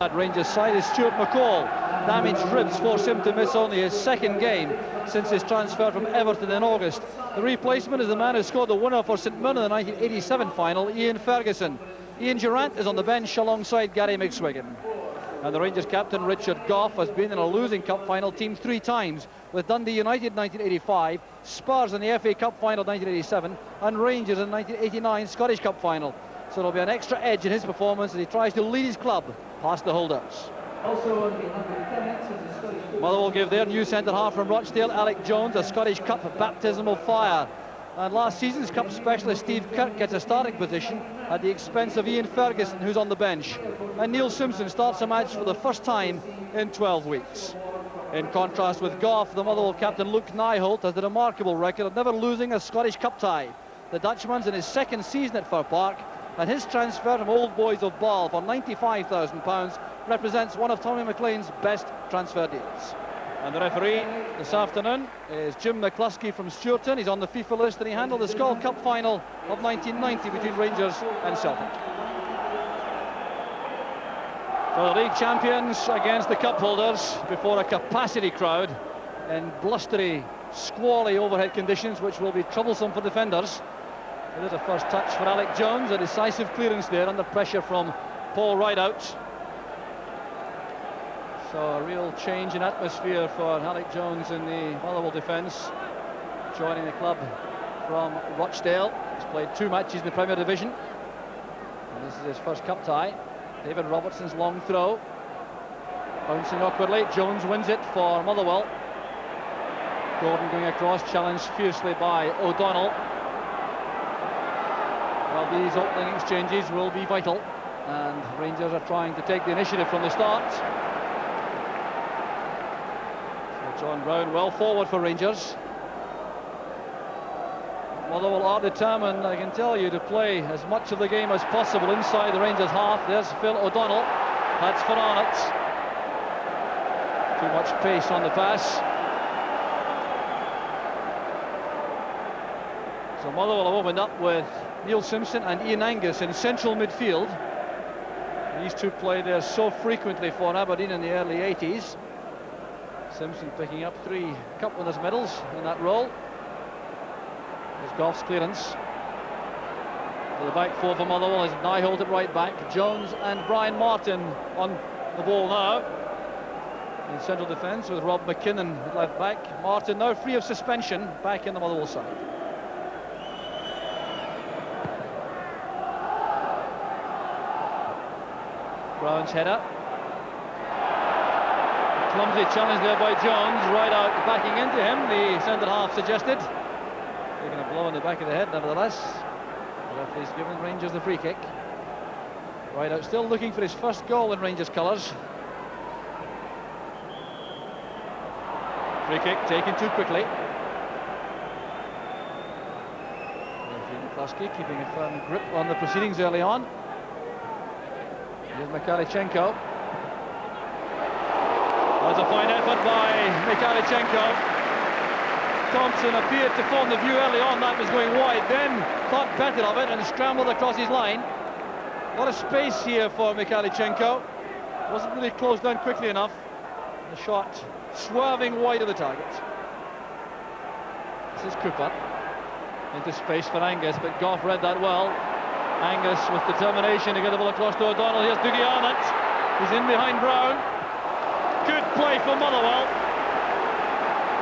At Rangers side is Stuart McCall. Damaged ribs force him to miss only his second game since his transfer from Everton in August. The replacement is the man who scored the winner for St Mirren in the 1987 final, Ian Ferguson. Ian Durrant is on the bench alongside Gary McSwiggan. And the Rangers captain Richard Gough has been in a losing cup final team 3 times, with Dundee United 1985, Spurs in the FA Cup final 1987 and Rangers in the 1989 Scottish Cup final. So there'll be an extra edge in his performance as he tries to lead his club past the holdouts. Motherwell give their new centre-half from Rochdale, Alec Jones, a Scottish Cup baptismal fire. And last season's Cup specialist Steve Kirk gets a starting position at the expense of Ian Ferguson, who's on the bench. And Neil Simpson starts a match for the first time in 12 weeks. In contrast with Gough, the Motherwell captain Luke Nyholt has the remarkable record of never losing a Scottish Cup tie. The Dutchman's in his second season at Fir Park, and his transfer from Old Boys of Ball for £95,000 represents one of Tommy McLean's best transfer deals. And the referee this afternoon is Jim McCluskey from Stewarton. He's on the FIFA list, and he handled the Skull Cup final of 1990 between Rangers and Celtic. So the league champions against the cup holders before a capacity crowd in blustery, squally overhead conditions, which will be troublesome for defenders. There's a first touch for Alec Jones, a decisive clearance there under pressure from Paul Rideout. So a real change in atmosphere for Alec Jones in the Motherwell defence, joining the club from Rochdale. He's played 2 matches in the Premier Division, and this is his first cup tie. David Robertson's long throw, bouncing awkwardly. Jones wins it for Motherwell. Gordon going across, challenged fiercely by O'Donnell. Well, these opening exchanges will be vital, and Rangers are trying to take the initiative from the start. So John Brown well forward for Rangers. Motherwell are determined, I can tell you, to play as much of the game as possible inside the Rangers half. There's Phil O'Donnell. That's for Arnott. Too much pace on the pass. So Motherwell have opened up with Neil Simpson and Ian Angus in central midfield. These two played there so frequently for Aberdeen in the early 80s. Simpson picking up 3 cup winners' medals in that role. There's Gough's clearance. To the back 4 for Motherwell is Nyholt at right back. Jones and Brian Martin on the ball now. In central defence with Rob McKinnon at left back. Martin now free of suspension, back in the Motherwell side. Brown's header. Clumsy challenge there by Jones. Rideout backing into him, the centre-half suggested. Taking a blow on the back of the head, nevertheless. The referee's given Rangers the free kick. Rideout still looking for his first goal in Rangers colours. Free kick taken too quickly. McCluskey keeping a firm grip on the proceedings early on. Here's Mikhailchenko. That's a fine effort by Mikhailchenko. Thompson appeared to form the view early on that was going wide, then thought better of it and scrambled across his line. A lot of space here for Mikhailchenko. Wasn't really closed down quickly enough. The shot swerving wide of the target. This is Cooper. Into space for Angus, but Gough read that well. Angus with determination to get the ball across to O'Donnell. Here's Dougie Arnott. He's in behind Brown. Good play for Motherwell.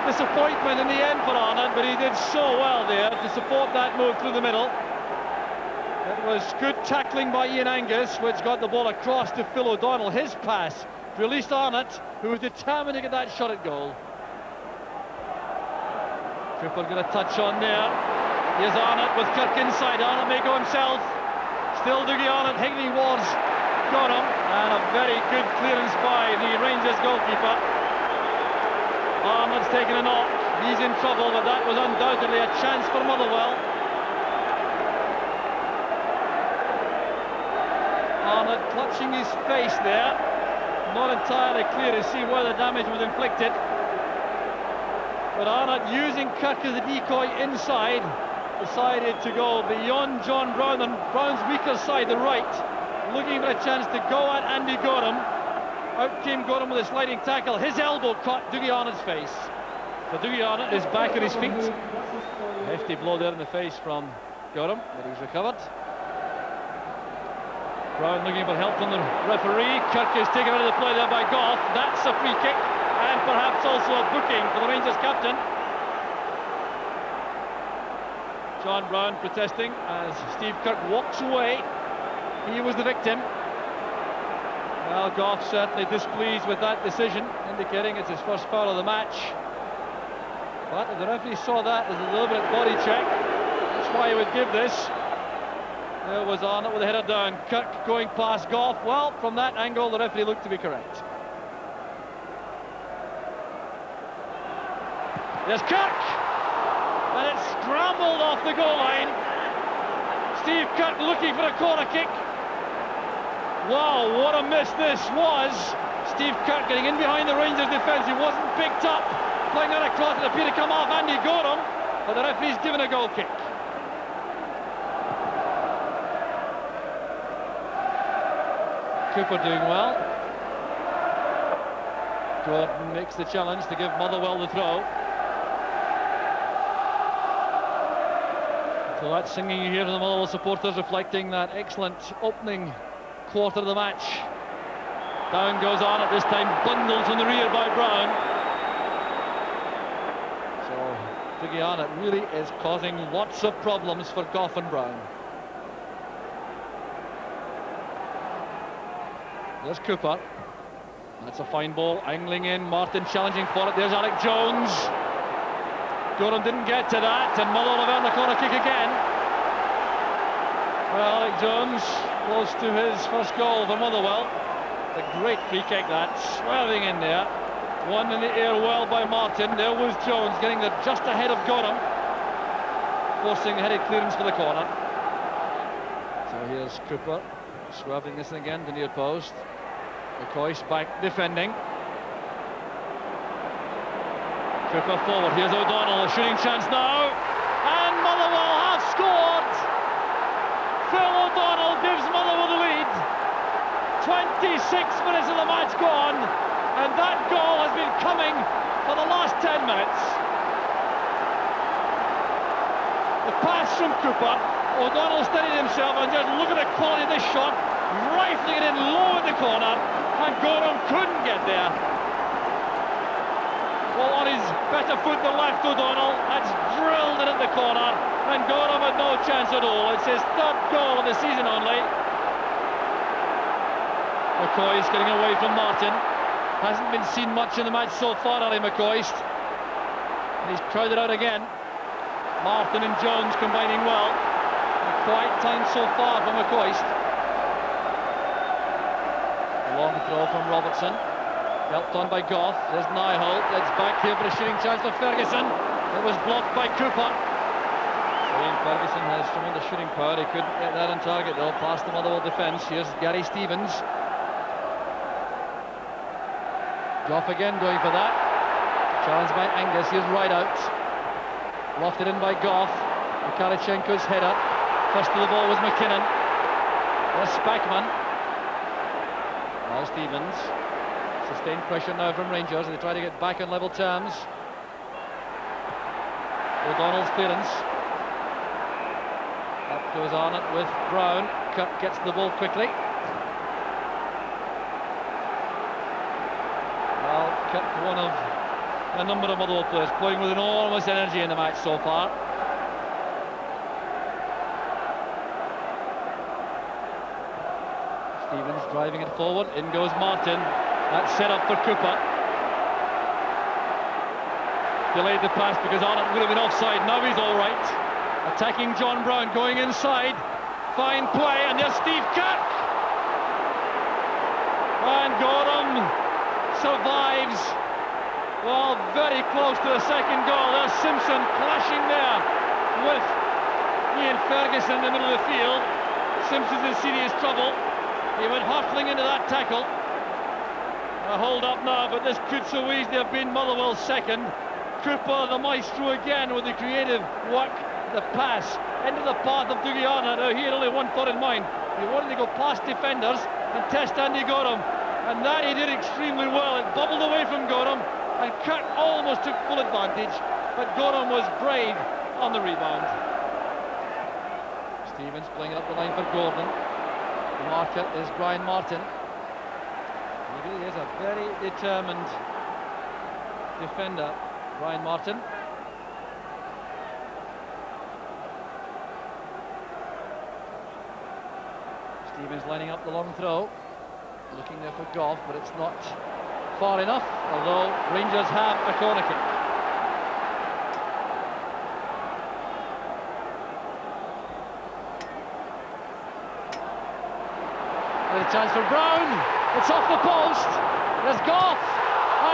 Disappointment in the end for Arnott, but he did so well there to support that move through the middle. It was good tackling by Ian Angus, which got the ball across to Phil O'Donnell. His pass released Arnott, who was determined to get that shot at goal. Cooper got a touch on there. Here's Arnott with Kirk inside. Arnott may go himself. Still Dougie Arnott. Higney Ward's got him, and a very good clearance by the Rangers goalkeeper. Arnott's taken a knock. He's in trouble, but that was undoubtedly a chance for Motherwell. Arnott clutching his face there. Not entirely clear to see where the damage was inflicted. But Arnott, using Kirk as a decoy inside, decided to go beyond John Brown on Brown's weaker side, the right, looking for a chance to go at Andy Gorham, Out came Gorham with a sliding tackle. His elbow caught Dougie Arnott's face. So Dougie Arnott is back on his feet. Hefty blow there in the face from Gorham, but he's recovered. Brown looking for help from the referee. Kirk is taken out of the play there by Goff. That's a free kick, and perhaps also a booking for the Rangers captain. John Brown protesting as Steve Kirk walks away. He was the victim. Well, Goff certainly displeased with that decision, indicating it's his first foul of the match. But if the referee saw that as a deliberate body check, that's why he would give this. There was Arnott with the header down. Kirk going past Goff. Well, from that angle, the referee looked to be correct. There's Kirk! And it's scrambled off the goal line. Steve Kirk looking for a corner kick. Wow, what a miss this was. Steve Kirk getting in behind the Rangers defence. He wasn't picked up. Playing that across, it appeared to come off Andy Gorham, but the referee's given a goal kick. Cooper doing well. Gordon makes the challenge to give Motherwell the throw. So that singing you hear from the Motherwell supporters reflecting that excellent opening quarter of the match. Down goes on at this time, bundled from the rear by Brown. So Dougie Arnott really is causing lots of problems for Goff and Brown. There's Cooper. That's a fine ball, angling in. Martin challenging for it. There's Alec Jones. Gorham didn't get to that, and Motherwell have earned the corner kick again. Well, Alec Jones close to his first goal for Motherwell. A great free kick that, swerving in there. One in the air well by Martin. There was Jones getting there just ahead of Gorham, forcing a headed clearance for the corner. So here's Cooper, swerving this again to near post. McCoist back defending. Cooper forward, here's O'Donnell, a shooting chance now, and Motherwell have scored! Phil O'Donnell gives Motherwell the lead. 26 minutes of the match gone, and that goal has been coming for the last 10 minutes. The pass from Cooper, O'Donnell steadied himself, and just look at the quality of this shot, rifling it in low in the corner, and Gorham couldn't get there. Well, on his better foot the left, O'Donnell, that's drilled in at the corner, and Gorham had no chance at all. It's his third goal of the season only. McCoist getting away from Martin. Hasn't been seen much in the match so far, Ali McCoist. And he's crowded out again. Martin and Jones combining well. A quiet time so far for McCoist. A long throw from Robertson. Helped on by Goff. There's Nyholt. It's back here for a shooting chance for Ferguson. It was blocked by Cooper. Ian Ferguson has tremendous shooting power. He couldn't get that on target though, past the Motherwell defence. Here's Gary Stevens. Goff again going for that. Challenged by Angus. Here's Rideout. Lofted in by Goff. Karichenko's header. First to the ball was McKinnon. There's Spackman. Now Stevens. Sustained pressure now from Rangers. They try to get back on level terms. O'Donnell's clearance. Up goes Arnott with Brown. Kirk gets the ball quickly. Well, Kirk, one of a number of Motherwell players, playing with enormous energy in the match so far. Stevens driving it forward. In goes Martin. That's set up for Cooper. Delayed the pass because Arnott would have been offside. Now he's all right. Attacking John Brown, going inside. Fine play, and there's Steve Kirk. And Gorham survives. Well, very close to the second goal. There's Simpson clashing there with Ian Ferguson in the middle of the field. Simpson's in serious trouble. He went hurtling into that tackle. A hold up now, but this could so easily have been Motherwell's second. Cooper, the maestro again, with the creative work, the pass into the path of Dougie Arnott. Now he had only one thought in mind. He wanted to go past defenders and test Andy Gorham. And that he did extremely well. It bubbled away from Gorham, and Kirk almost took full advantage, but Gorham was brave on the rebound. Stevens playing it up the line for Gordon. The marker is Brian Martin. He really is a very determined defender, Brian Martin. Stevens lining up the long throw, looking there for Goff, but it's not far enough, although Rangers have a corner kick. There's a chance for Brown. It's off the post. There's Goff,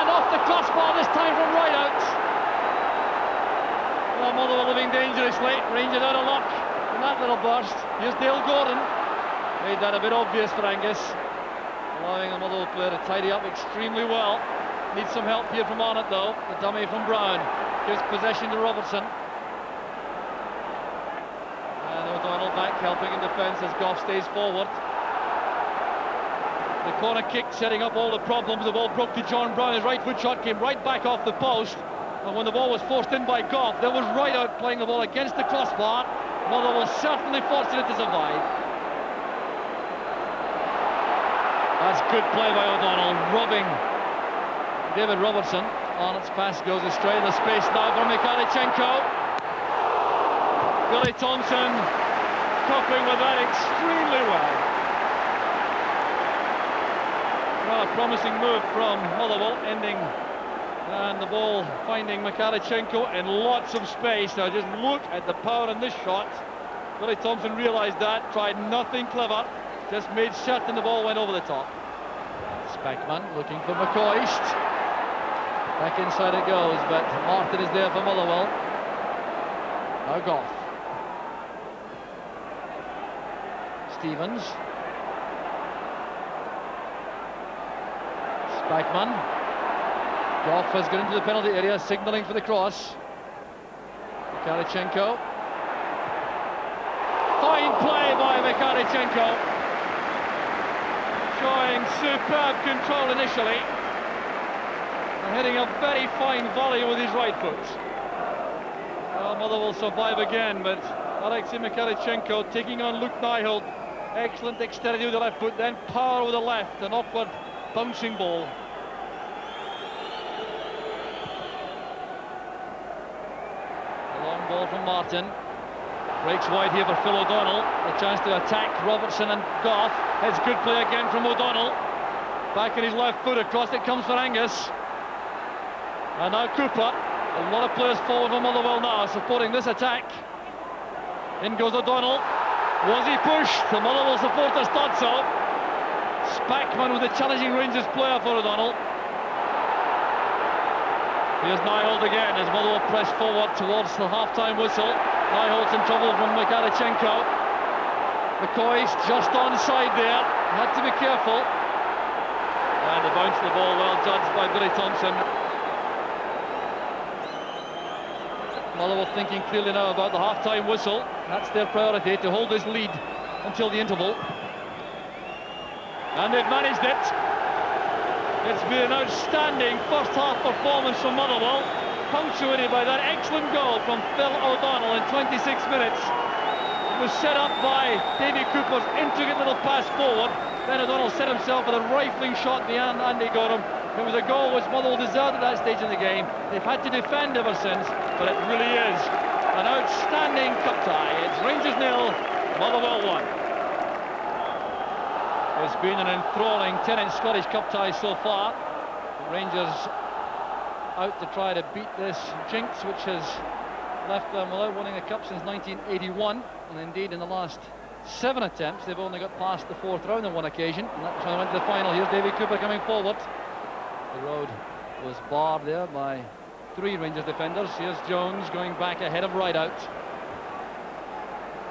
and off the crossbar this time from right out. Well, Motherwell living dangerously. Rangers out of luck in that little burst. Here's Dale Gordon. Made that a bit obvious for Angus, allowing a Motherwell player to tidy up extremely well. Needs some help here from Arnott though. The dummy from Brown gives possession to Robertson. And O'Donnell back helping in defence as Goff stays forward. The corner kick setting up all the problems. The ball broke to John Brown. His right foot shot came right back off the post. And when the ball was forced in by Goff, there was right out playing the ball against the crossbar. Motherwell certainly fortunate to survive. That's good play by O'Donnell, robbing David Robertson. Arnott's pass goes astray in the space now for Mikhalichenko. Billy Thompson coping with that extremely well. Well, a promising move from Motherwell, ending and the ball finding Mikhalichenko in lots of space. Now just look at the power in this shot. Billy Thompson realised that, tried nothing clever. Just made certain the ball went over the top. Spackman looking for McCoist. Back inside it goes, but Martin is there for Motherwell. Now Goff. Stevens. Spackman. Goff has got into the penalty area, signalling for the cross. Mikhalichenko. Fine play by Mikhalichenko. Showing superb control initially, and hitting a very fine volley with his right foot. Well, Motherwell will survive again, but Alexei Mikhalichenko taking on Luke Nyholt. Excellent dexterity with the left foot, then power with the left, an awkward bouncing ball. A long ball from Martin. Breaks wide here for Phil O'Donnell. A chance to attack Robertson and Goff. It's good play again from O'Donnell. Back in his left foot, across it comes for Angus. And now Cooper. A lot of players forward from Motherwell now supporting this attack. In goes O'Donnell. Was he pushed? The Motherwell supporters thought so. Spackman with the challenging Rangers player for O'Donnell. Here's Nyholt again as Motherwell press forward towards the half-time whistle. Nyholt's in trouble from Mikhalichenko. McCoy's just onside there, had to be careful. And the bounce of the ball well judged by Billy Thompson. Motherwell thinking clearly now about the half-time whistle. That's their priority, to hold this lead until the interval. And they've managed it. It's been an outstanding first half performance from Motherwell, punctuated by that excellent goal from Phil O'Donnell in 26 minutes. It was set up by Davy Cooper's intricate little pass forward. Then O'Donnell set himself with a rifling shot beyond Andy Gorham. It was a goal which Motherwell deserved at that stage in the game. They've had to defend ever since, but it really is an outstanding cup tie. It's Rangers 0, Motherwell 1. It's been an enthralling 10-inch Scottish Cup tie so far. The Rangers out to try to beat this jinx, which has left them without winning a cup since 1981. And indeed, in the last 7 attempts, they've only got past the 4th round on one occasion. And that's when they went to the final. Here's Davy Cooper coming forward. The road was barred there by 3 Rangers defenders. Here's Jones going back ahead of Rideout.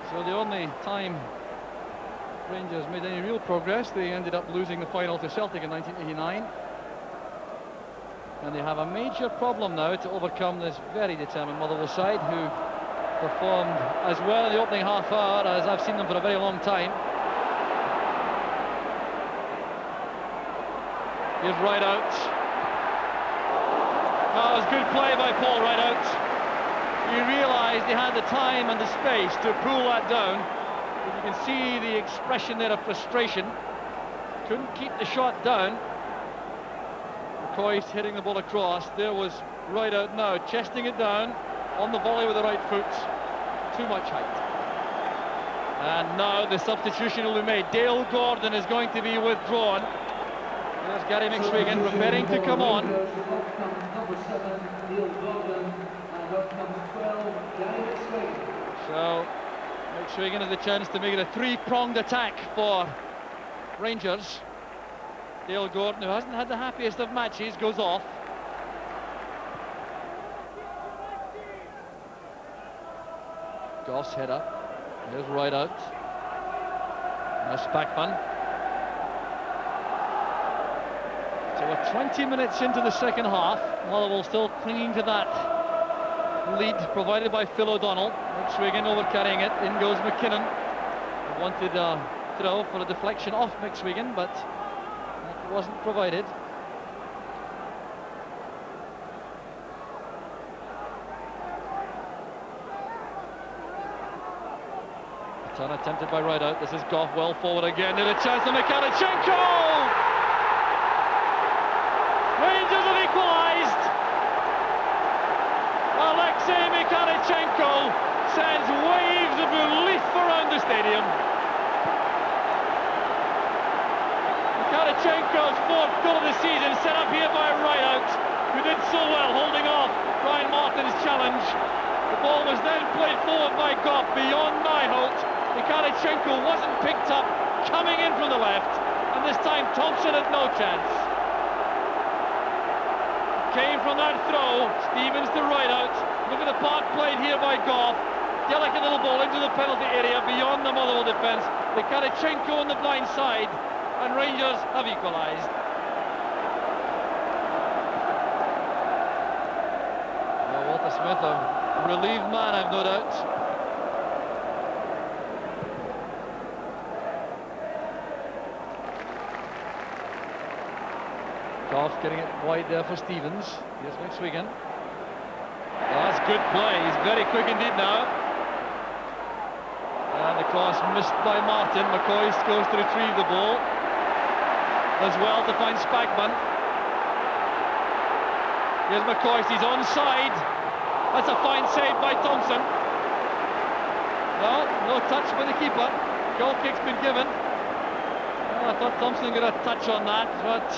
So the only time Rangers made any real progress, they ended up losing the final to Celtic in 1989. And they have a major problem now to overcome this very determined Motherwell side, who performed as well in the opening half hour as I've seen them for a very long time. Here's Rideout. That was good play by Paul Rideout. He realised he had the time and the space to pull that down. But you can see the expression there of frustration. Couldn't keep the shot down. McCoy's hitting the ball across. There was Rideout now, chesting it down on the volley with the right foot. Too much height. And now the substitution will be made. Dale Gordon is going to be withdrawn. There's Gary McSwegan preparing to come on. So McSwegan has the chance to make it a three-pronged attack for Rangers. Dale Gordon, who hasn't had the happiest of matches, goes off. Goff's header. Here's Rideout. Now Spackman. So we're 20 minutes into the second half. Motherwell still clinging to that lead provided by Phil O'Donnell. McSwegan over carrying it. In goes McKinnon. He wanted a throw for a deflection off McSwegan, but it wasn't provided. Turn attempted by Rideout. This is Goff well forward again. There's a chance to Mikhalichenko! Rangers have equalised. Alexei Mikhalichenko sends waves of relief around the stadium. Mikhalichenko's fourth goal of the season, set up here by Rideout, who did so well holding off Brian Martin's challenge. The ball was then played forward by Goff beyond Nyholt. Mikhalichenko wasn't picked up, coming in from the left, and this time Thompson had no chance. Came from that throw, Stevens to Rideout. Look at the part played here by Goff. Delicate little ball into the penalty area beyond the Motherwell defence. Mikhalichenko on the blind side, and Rangers have equalised. Well, Walter Smith, a relieved man, I've no doubt. Goff getting it wide there for Stevens. Here's McSwegan. That's good play. He's very quick indeed now. And the cross missed by Martin. McCoy goes to retrieve the ball. As well to find Spackman. Here's McCoy. He's onside. That's a fine save by Thompson. No touch by the keeper. Goal kick's been given. Well, I thought Thompson got a touch on that, but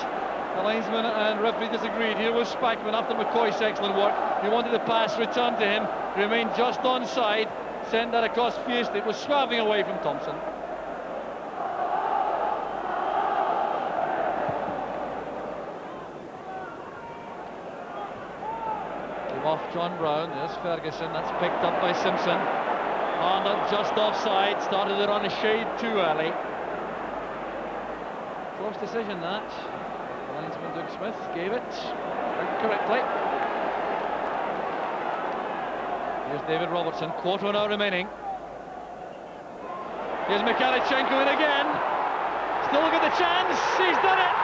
the linesman and referee disagreed. Here was Spackman after McCoy's excellent work. He wanted the pass returned to him. He remained just onside. Sent that across fiercely. It was swerving away from Thompson. Came off John Brown. There's Ferguson. That's picked up by Simpson. Arnold just offside. Started the run a shade too early. Close decision that. Linesman Doug Smith gave it correctly. Here's David Robertson, quarter of an hour remaining. Here's Mikhalichenko in again. Still got the chance, he's done it!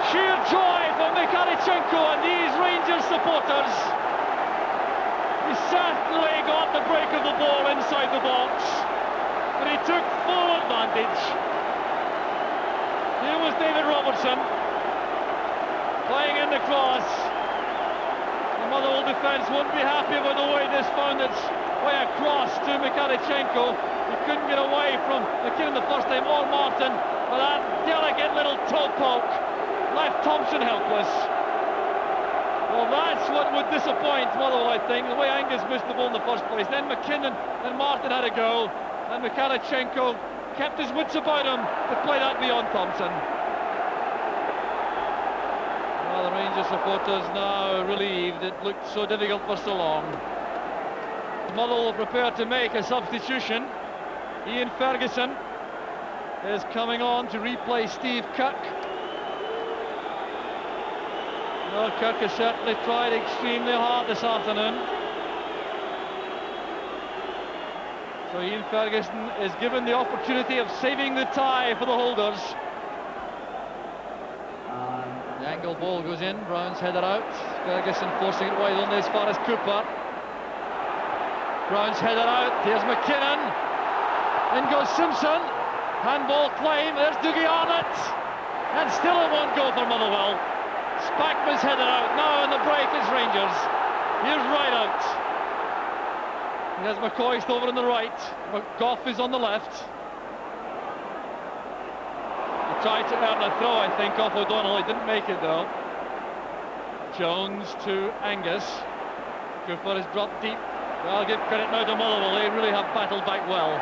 Sheer joy for Mikhalichenko and these Rangers supporters. He certainly got the break of the ball inside the box, but he took full advantage. Here was David Robertson playing in the cross. The Motherwell defence won't be happy about the way this found its way across to Mikhalichenko. He couldn't get away from McKinnon the first time, or Martin, but that delicate little toe poke left Thompson helpless. Well, that's what would disappoint Motherwell, I think, the way Angus missed the ball in the first place. Then McKinnon and Martin had a go, and Mikhalichenko kept his wits about him to play that beyond Thompson. Well, the Rangers supporters now relieved. It looked so difficult for so long. Motherwell prepared to make a substitution. Ian Ferguson is coming on to replace Steve Kirk. Well, Kirk has certainly tried extremely hard this afternoon. So Ian Ferguson is given the opportunity of saving the tie for the holders. The angle ball goes in, Brown's headed out. Ferguson forcing it wide only as far as Cooper. Brown's headed out, here's McKinnon. In goes Simpson. Handball claim, there's Dougie Arnott. And still it won't go for Motherwell. Spackman's headed out, now in the break is Rangers. Here's right out. He has McCoist over on the right. Goff is on the left. He tried to earn a throw, I think, off O'Donnell. He didn't make it though. Jones to Angus. Cooper is dropped deep. I'll give credit now to Motherwell. They really have battled back well.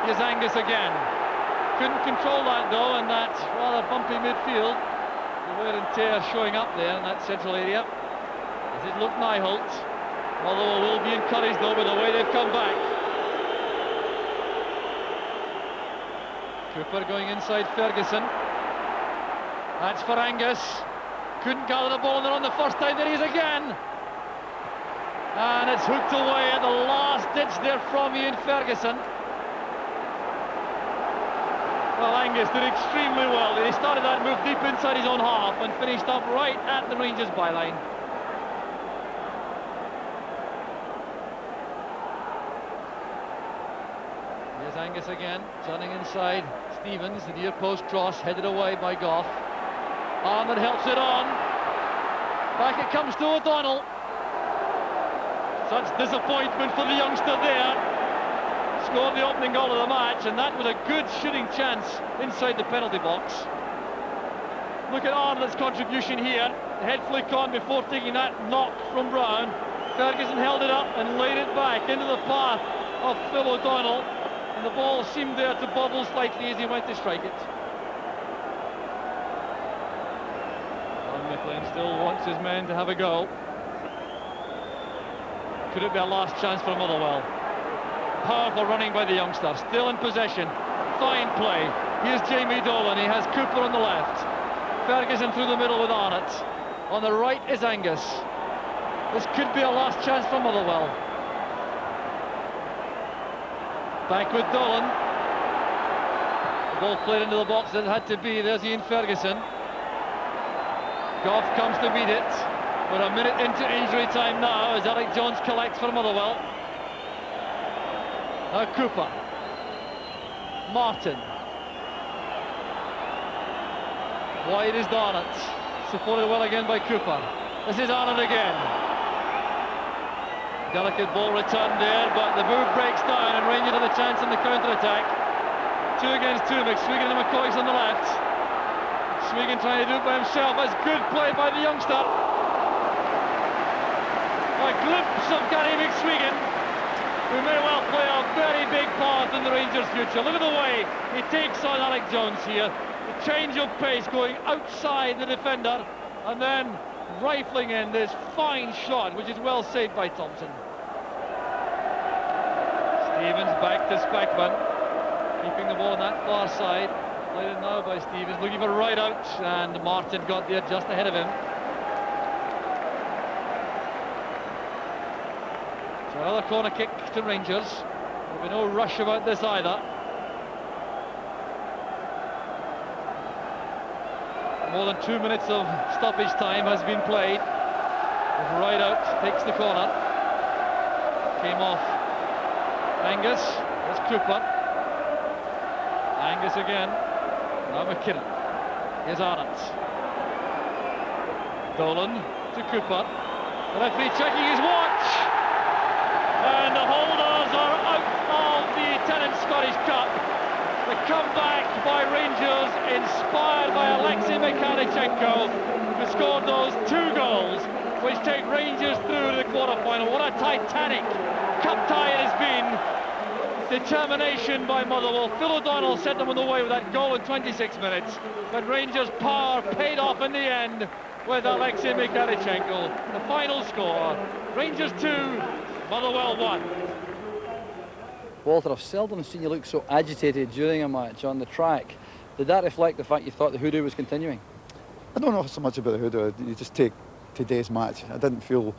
Here's Angus again. Couldn't control that though in that rather bumpy midfield. The wear and tear showing up there in that central area. As it looked Nyholt. Motherwell will be encouraged though by the way they've come back. Cooper going inside Ferguson. That's for Angus. Couldn't gather the ball there on the first time. There he is again. And it's hooked away at the last ditch there from Ian Ferguson. Well, Angus did extremely well. He started that move deep inside his own half and finished up right at the Rangers byline. Here's Angus again, turning inside. Stevens, the near post cross, headed away by Goff. Arnold helps it on. Back it comes to O'Donnell. Such disappointment for the youngster there. Scored the opening goal of the match, and that was a good shooting chance inside the penalty box. Look at Arnold's contribution here. The head flick on before taking that knock from Brown. Ferguson held it up and laid it back into the path of Phil O'Donnell, and the ball seemed there to bobble slightly as he went to strike it. Don McLean still wants his men to have a go. Could it be a last chance for Motherwell? Powerful running by the youngster, still in possession. Fine play. Here's Jamie Dolan, he has Cooper on the left. Ferguson through the middle with Arnott. On the right is Angus. This could be a last chance for Motherwell. Back with Dolan. The ball played into the box that it had to be. There's Ian Ferguson. Goff comes to beat it. We're a minute into injury time now as Alec Jones collects for Motherwell. Now Cooper. Martin. Wide is Arnott. Supported well again by Cooper. This is Arnott again. Delicate ball returned there, but the move breaks down and Rangers have a chance in the counter-attack. 2 against 2, McSwiggan and McCoy's on the left. Swiggan trying to do it by himself. That's good play by the youngster. A glimpse of Gary McSwiggan, who may well play a very big part in the Rangers' future. Look at the way he takes on Alec Jones here. The change of pace going outside the defender and then rifling in this fine shot, which is well saved by Thompson. Stevens back to Spackman, keeping the ball on that far side. Played in now by Stevens, looking for right out, and Martin got there just ahead of him. So another corner kick to Rangers. There'll be no rush about this either. More than 2 minutes of stoppage time has been played. Right out takes the corner. Came off Angus. There's Cooper. Angus again. Now McKinnon. Here's Arnott. Dolan to Cooper. The referee checking his watch. And the holders are out of the Tennant Scottish Cup. The comeback by Rangers, inspired by Alexei Mikhalichenko, who scored those 2 goals, which take Rangers through to the quarter-final. What a titanic cup tie it has been. Determination by Motherwell. Phil O'Donnell sent them on the way with that goal in 26 minutes. But Rangers' power paid off in the end with Alexei Mikhalichenko. The final score, Rangers 2, Motherwell 1. Walter, I've seldom seen you look so agitated during a match on the track. Did that reflect the fact you thought the hoodoo was continuing? I don't know so much about the hoodoo. You just take today's match. I didn't feel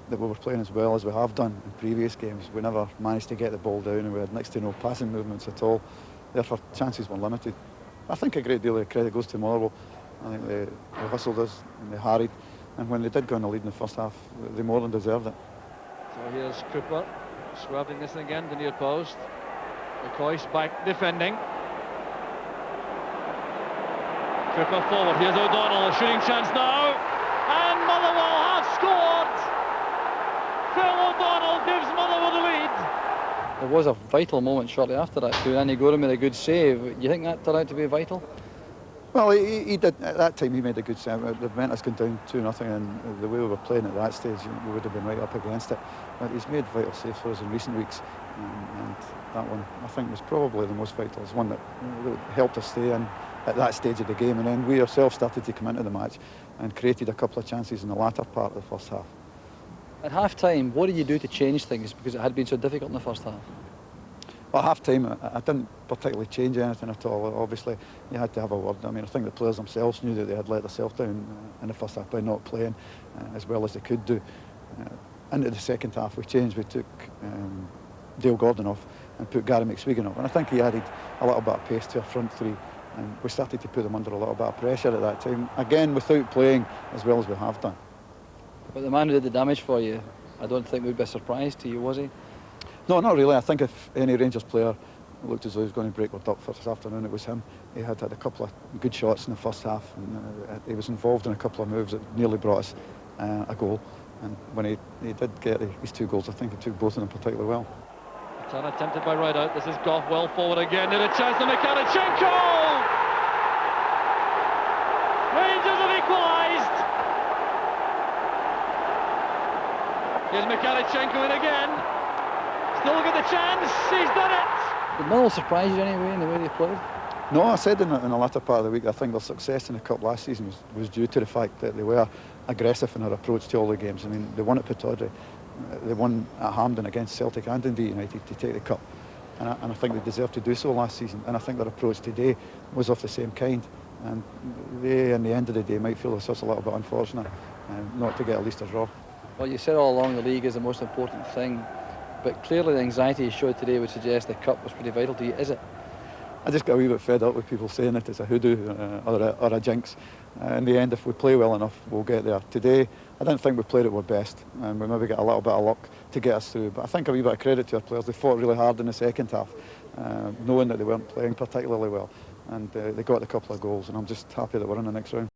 that we were playing as well as we have done in previous games. We never managed to get the ball down, and we had next to no passing movements at all. Therefore, chances were limited. I think a great deal of credit goes to Motherwell. I think they hustled us and they harried, and when they did go on the lead in the first half, they more than deserved it. So here's Cooper, swabbing this again, the near post. McCoy's back defending. Cooper forward, here's O'Donnell, a shooting chance now, and Motherwell have scored! Phil O'Donnell gives Motherwell the lead. There was a vital moment shortly after that too. Andy Gorham made a good save. You think that turned out to be vital? Well, he did. At that time, he made a good save. The meant us going down 2-0, and the way we were playing at that stage, we would have been right up against it. But he's made vital saves for us in recent weeks, and that one, I think, was probably the most vital. It's one that helped us stay in at that stage of the game, and then we ourselves started to come into the match and created a couple of chances in the latter part of the first half. At half-time, what did you do to change things, because it had been so difficult in the first half? Well, at half-time, I didn't particularly change anything at all. Obviously, you had to have a word. I mean, I think the players themselves knew that they had let themselves down in the first half by not playing as well as they could do. Into the second half, we changed. We took Dale Gordon off and put Gary McSwegan off. And I think he added a little bit of pace to our front three. And we started to put them under a little bit of pressure at that time. Again, without playing as well as we have done. But the man who did the damage for you, I don't think would be a surprise to you, was he? No, not really. I think if any Rangers player looked as though he was going to break our duck for this afternoon, it was him. He had a couple of good shots in the first half, and he was involved in a couple of moves that nearly brought us a goal. And when he did get his 2 goals, I think he took both of them particularly well. Turn attempted by Rideout. This is Goff well forward again. Did a chance to Mikhalichenko! Rangers have equalised! Here's Mikhalichenko in again. Still got the chance. He's done it! Did Motherwell surprise you anyway in the way they played? No, I said in the latter part of the week, I think their success in the Cup last season was due to the fact that they were aggressive in their approach to all the games. I mean, they won at Pittodrie, they won at Hampden against Celtic and Dundee United to take the Cup. And I think they deserved to do so last season. And I think their approach today was of the same kind. And they, in the end of the day, might feel it's just a little bit unfortunate not to get at least a draw. Well, you said all along the league is the most important thing, but clearly the anxiety you showed today would suggest the Cup was pretty vital to you, is it? I just got a wee bit fed up with people saying it as a hoodoo or a jinx. In the end, if we play well enough, we'll get there. Today, I didn't think we played at our best, and we maybe got a little bit of luck to get us through. But I think a wee bit of credit to our players. They fought really hard in the second half, knowing that they weren't playing particularly well, and they got a couple of goals, and I'm just happy that we're in the next round.